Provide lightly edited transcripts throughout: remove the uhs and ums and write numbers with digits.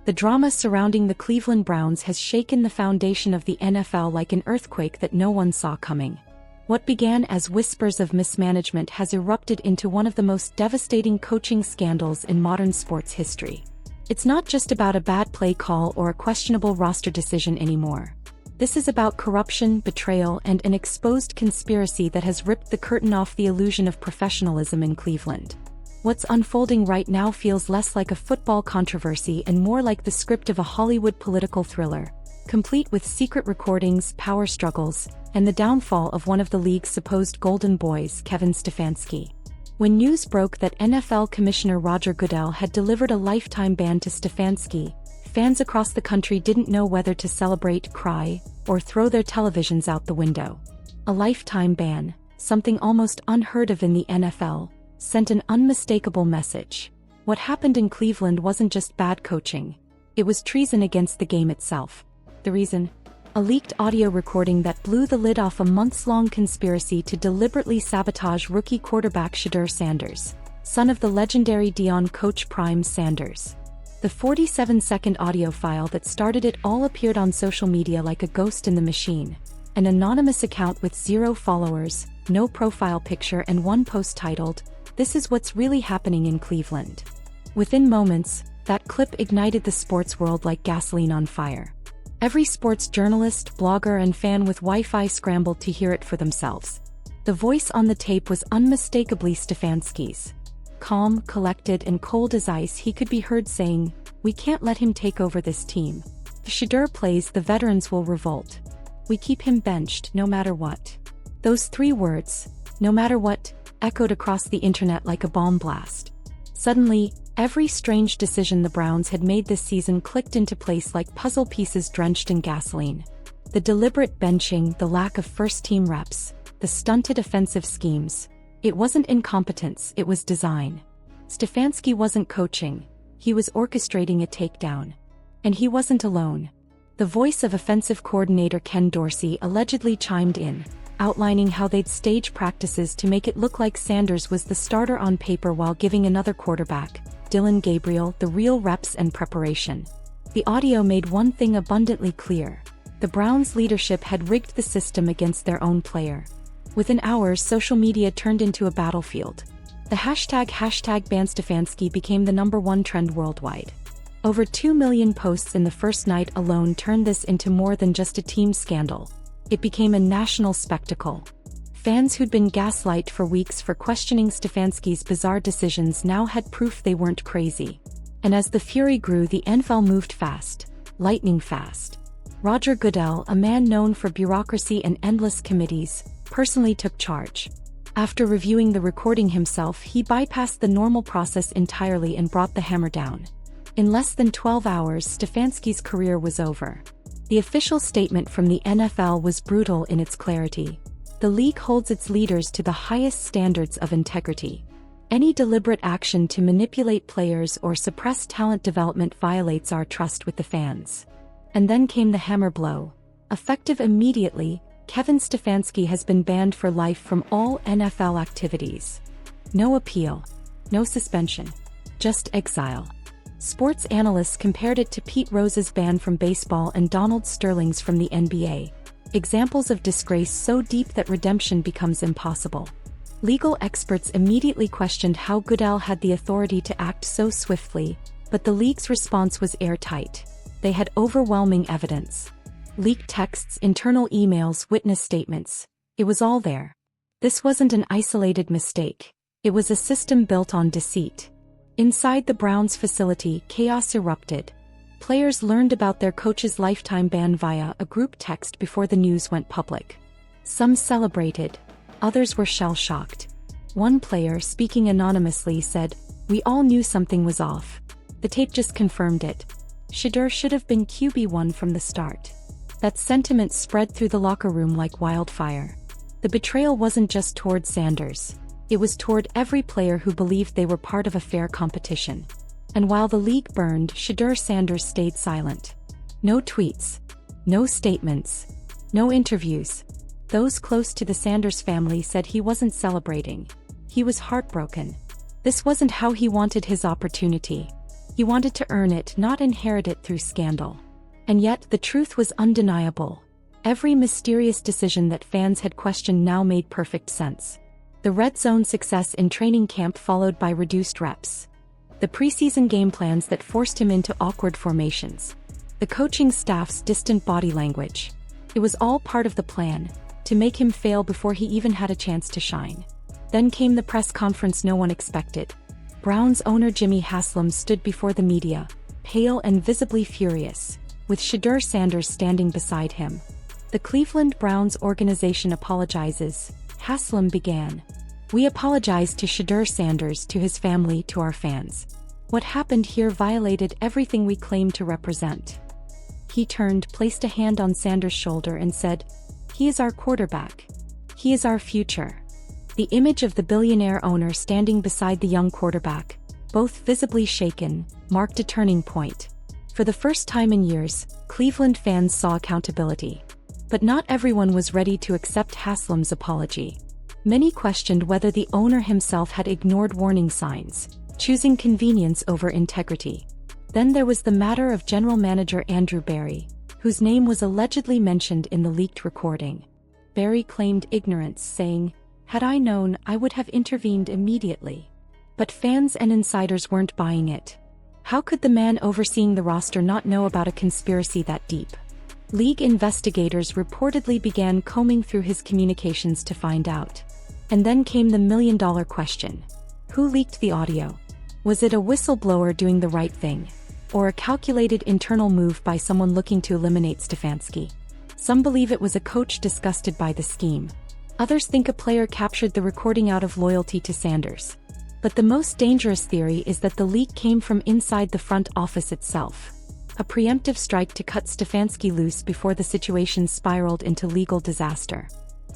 The drama surrounding the Cleveland Browns has shaken the foundation of the NFL like an earthquake that no one saw coming. What began as whispers of mismanagement has erupted into one of the most devastating coaching scandals in modern sports history. It's not just about a bad play call or a questionable roster decision anymore. This is about corruption, betrayal, and an exposed conspiracy that has ripped the curtain off the illusion of professionalism in Cleveland. What's unfolding right now feels less like a football controversy and more like the script of a Hollywood political thriller, complete with secret recordings, power struggles, and the downfall of one of the league's supposed golden boys, Kevin Stefanski. When news broke that NFL Commissioner Roger Goodell had delivered a lifetime ban to Stefanski, fans across the country didn't know whether to celebrate, cry, or throw their televisions out the window. A lifetime ban, something almost unheard of in the NFL, sent an unmistakable message. What happened in Cleveland wasn't just bad coaching. It was treason against the game itself. The reason? A leaked audio recording that blew the lid off a months-long conspiracy to deliberately sabotage rookie quarterback Shedeur Sanders, son of the legendary Deion coach Prime Sanders. The 47-second audio file that started it all appeared on social media like a ghost in the machine. An anonymous account with 0 followers, no profile picture, and one post titled, "This is what's really happening in Cleveland." Within moments, that clip ignited the sports world like gasoline on fire. Every sports journalist, blogger, and fan with Wi-Fi scrambled to hear it for themselves. The voice on the tape was unmistakably Stefanski's. Calm, collected, and cold as ice, he could be heard saying, "We can't let him take over this team. If Shedeur plays, the veterans will revolt. We keep him benched, no matter what." Those 3 words, "no matter what," echoed across the internet like a bomb blast. Suddenly, every strange decision the Browns had made this season clicked into place like puzzle pieces drenched in gasoline. The deliberate benching, the lack of first-team reps, the stunted offensive schemes. It wasn't incompetence, it was design. Stefanski wasn't coaching, he was orchestrating a takedown. And he wasn't alone. The voice of offensive coordinator Ken Dorsey allegedly chimed in, outlining how they'd stage practices to make it look like Sanders was the starter on paper while giving another quarterback, Dillon Gabriel, the real reps and preparation. The audio made one thing abundantly clear. The Browns' leadership had rigged the system against their own player. Within hours, social media turned into a battlefield. The hashtag #BanStefanski became the #1 trend worldwide. Over 2 million posts in the first night alone turned this into more than just a team scandal. It became a national spectacle. Fans who'd been gaslight for weeks for questioning Stefanski's bizarre decisions now had proof they weren't crazy. And as the fury grew, the NFL moved fast, lightning fast. Roger Goodell, a man known for bureaucracy and endless committees, personally took charge. After reviewing the recording himself, he bypassed the normal process entirely and brought the hammer down. In less than 12 hours, Stefanski's career was over. The official statement from the NFL was brutal in its clarity. The league holds its leaders to the highest standards of integrity. Any deliberate action to manipulate players or suppress talent development violates our trust with the fans. And then came the hammer blow. Effective immediately, Kevin Stefanski has been banned for life from all NFL activities. No appeal. No suspension. Just exile. Sports analysts compared it to Pete Rose's ban from baseball and Donald Sterling's from the NBA. Examples of disgrace so deep that redemption becomes impossible. Legal experts immediately questioned how Goodell had the authority to act so swiftly, but the league's response was airtight. They had overwhelming evidence. Leaked texts, internal emails, witness statements. It was all there. This wasn't an isolated mistake. It was a system built on deceit. Inside the Browns facility, chaos erupted. Players learned about their coach's lifetime ban via a group text before the news went public. Some celebrated. Others were shell-shocked. One player, speaking anonymously, said, "We all knew something was off. The tape just confirmed it. Shedeur should have been QB1 from the start." That sentiment spread through the locker room like wildfire. The betrayal wasn't just toward Sanders. It was toward every player who believed they were part of a fair competition. And while the league burned, Shedeur Sanders stayed silent. No tweets. No statements. No interviews. Those close to the Sanders family said he wasn't celebrating. He was heartbroken. This wasn't how he wanted his opportunity. He wanted to earn it, not inherit it through scandal. And yet, the truth was undeniable. Every mysterious decision that fans had questioned now made perfect sense. The red zone success in training camp followed by reduced reps. The preseason game plans that forced him into awkward formations. The coaching staff's distant body language. It was all part of the plan, to make him fail before he even had a chance to shine. Then came the press conference no one expected. Browns owner Jimmy Haslam stood before the media, pale and visibly furious, with Shedeur Sanders standing beside him. The Cleveland Browns organization apologizes, Haslam began. We apologize to Shedeur Sanders, to his family, to our fans. What happened here violated everything we claim to represent. He turned, placed a hand on Sanders' shoulder and said, "He is our quarterback. He is our future." The image of the billionaire owner standing beside the young quarterback, both visibly shaken, marked a turning point. For the first time in years, Cleveland fans saw accountability. But not everyone was ready to accept Haslam's apology. Many questioned whether the owner himself had ignored warning signs, choosing convenience over integrity. Then there was the matter of general manager Andrew Berry, whose name was allegedly mentioned in the leaked recording. Berry claimed ignorance, saying, "Had I known, I would have intervened immediately." But fans and insiders weren't buying it. How could the man overseeing the roster not know about a conspiracy that deep? League investigators reportedly began combing through his communications to find out. And then came the million-dollar question. Who leaked the audio? Was it a whistleblower doing the right thing? Or a calculated internal move by someone looking to eliminate Stefanski? Some believe it was a coach disgusted by the scheme. Others think a player captured the recording out of loyalty to Sanders. But the most dangerous theory is that the leak came from inside the front office itself. A preemptive strike to cut Stefanski loose before the situation spiraled into legal disaster.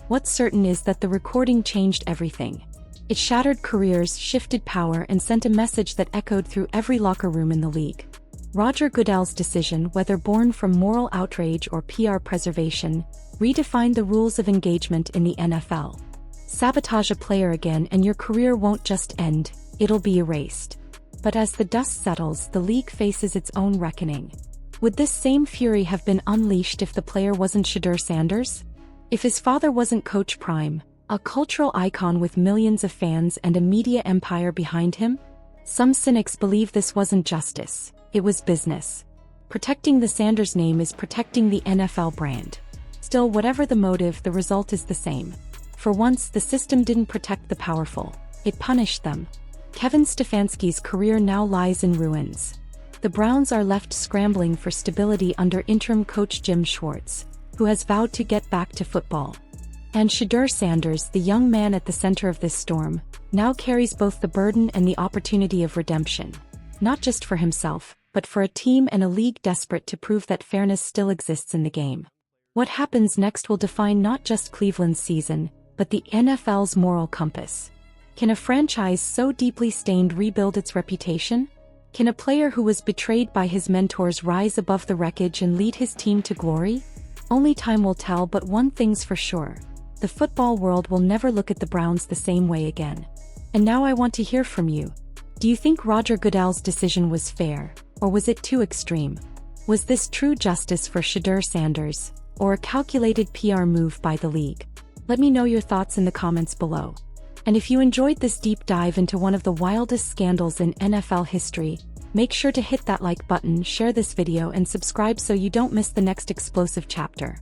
What's certain is that the recording changed everything. It shattered careers, shifted power, and sent a message that echoed through every locker room in the league. Roger Goodell's decision, whether born from moral outrage or PR preservation, redefined the rules of engagement in the NFL. Sabotage a player again and your career won't just end, it'll be erased. But as the dust settles, the league faces its own reckoning. Would this same fury have been unleashed if the player wasn't Shedeur Sanders? If his father wasn't Coach Prime, a cultural icon with millions of fans and a media empire behind him? Some cynics believe this wasn't justice, it was business. Protecting the Sanders name is protecting the NFL brand. Still, whatever the motive, the result is the same. For once, the system didn't protect the powerful, it punished them. Kevin Stefanski's career now lies in ruins. The Browns are left scrambling for stability under interim coach Jim Schwartz, who has vowed to get back to football. And Shedeur Sanders, the young man at the center of this storm, now carries both the burden and the opportunity of redemption. Not just for himself, but for a team and a league desperate to prove that fairness still exists in the game. What happens next will define not just Cleveland's season, but the NFL's moral compass. Can a franchise so deeply stained rebuild its reputation? Can a player who was betrayed by his mentors rise above the wreckage and lead his team to glory? Only time will tell, but one thing's for sure. The football world will never look at the Browns the same way again. And now I want to hear from you. Do you think Roger Goodell's decision was fair, or was it too extreme? Was this true justice for Shedeur Sanders, or a calculated PR move by the league? Let me know your thoughts in the comments below. And if you enjoyed this deep dive into one of the wildest scandals in NFL history, make sure to hit that like button, share this video, and subscribe so you don't miss the next explosive chapter.